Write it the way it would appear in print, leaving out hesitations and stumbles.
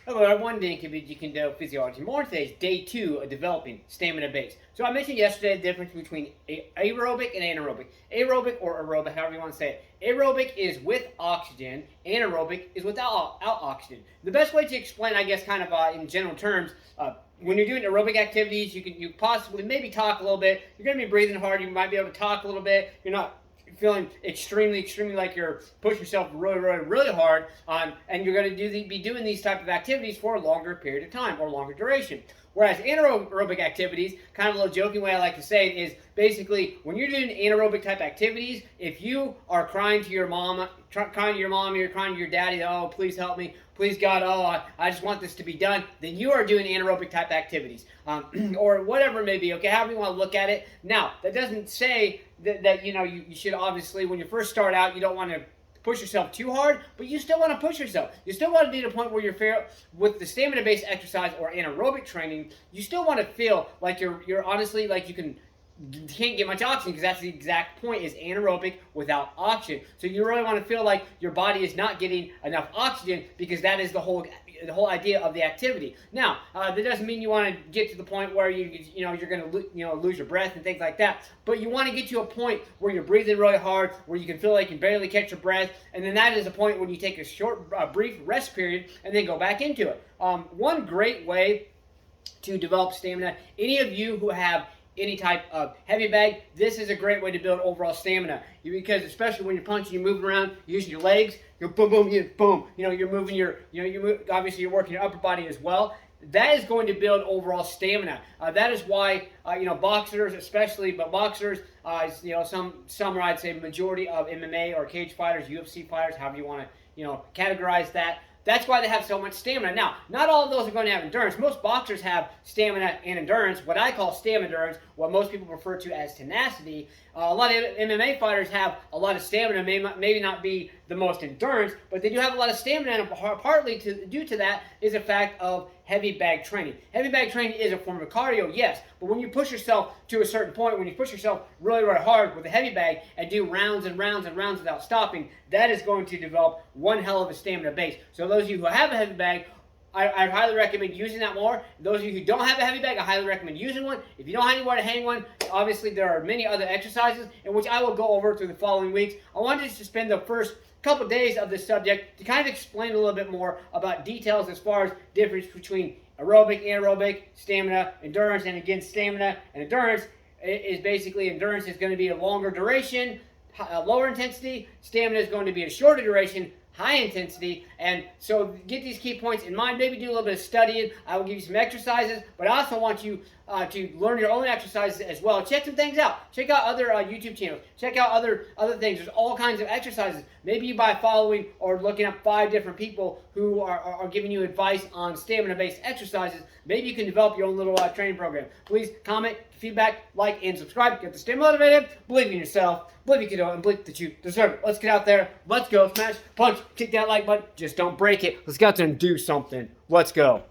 Hello everyone, Dan Kibbe, you can do physiology. More today is day 2 of developing stamina base. So I mentioned yesterday the difference between aerobic and anaerobic. Aerobic or aerobic, however you want to say it. Aerobic is with oxygen, anaerobic is without oxygen. The best way to explain, I guess, kind of in general terms, when you're doing aerobic activities, you possibly maybe talk a little bit. You're going to be breathing hard. You might be able to talk a little bit. You're not feeling extremely like you're pushing yourself really hard and you're going to be doing these type of activities for a longer period of time or longer duration. Whereas anaerobic activities, kind of a little joking way I like to say it, is basically when you're doing anaerobic type activities, if you are crying to your mom, you're crying to your daddy, oh, please help me, please God, oh, I just want this to be done, then you are doing anaerobic type activities. Or whatever it may be, okay, however you want to look at it. Now, that doesn't say that you should obviously, when you first start out, you don't want to push yourself too hard, but you still want to push yourself. You still want to be to a point where you're fair with the stamina-based exercise or anaerobic training. You still want to feel like you're honestly like you can't get much oxygen, because that's the exact point, is anaerobic without oxygen. So you really want to feel like your body is not getting enough oxygen, because that is the whole idea of the activity. Now, that doesn't mean you want to get to the point where you're going to lose your breath and things like that. But you want to get to a point where you're breathing really hard, where you can feel like you can barely catch your breath, and then that is a point when you take a short, brief rest period and then go back into it. One great way to develop stamina, any of you who have any type of heavy bag, this is a great way to build overall stamina. Because especially when you're punching, you're moving around, you're using your legs, you're boom, boom, boom. You're moving obviously you're working your upper body as well. That is going to build overall stamina. That is why boxers, especially, but boxers, some I'd say majority of MMA or cage fighters, UFC fighters, however you want to categorize that. That's why they have so much stamina. Now, not all of those are going to have endurance. Most boxers have stamina and endurance, what I call stamina endurance, what most people refer to as tenacity. A lot of MMA fighters have a lot of stamina, maybe not be the most endurance, but they do have a lot of stamina, and partly due to that is a fact of heavy bag training. Heavy bag training is a form of cardio, yes, but when you push yourself to a certain point, when you push yourself really hard with a heavy bag and do rounds and rounds and rounds without stopping, that is going to develop one hell of a stamina base. So those of you who have a heavy bag, I highly recommend using that more. Those of you who don't have a heavy bag, I highly recommend using one. If you don't have anywhere to hang one, obviously there are many other exercises in which I will go over through the following weeks. I wanted to spend the first couple days of this subject to kind of explain a little bit more about details as far as difference between aerobic, anaerobic, stamina, endurance, and again, stamina and endurance is basically, endurance is going to be a longer duration, lower intensity. Stamina is going to be a shorter duration, high intensity. And so get these key points in mind. Maybe do a little bit of studying. I will give you some exercises, but I also want you to learn your own exercises as well. Check some things out. Check out other YouTube channels. Check out other things. There's all kinds of exercises. Maybe by following or looking up 5 different people who are giving you advice on stamina-based exercises, maybe you can develop your own little training program. Please comment, feedback, like, and subscribe. Get to stay motivated. Believe in yourself. Believe you can do it, and believe that you deserve it. Let's get out there. Let's go. Smash, punch, kick that like button. Just don't break it. Let's get out there and do something. Let's go.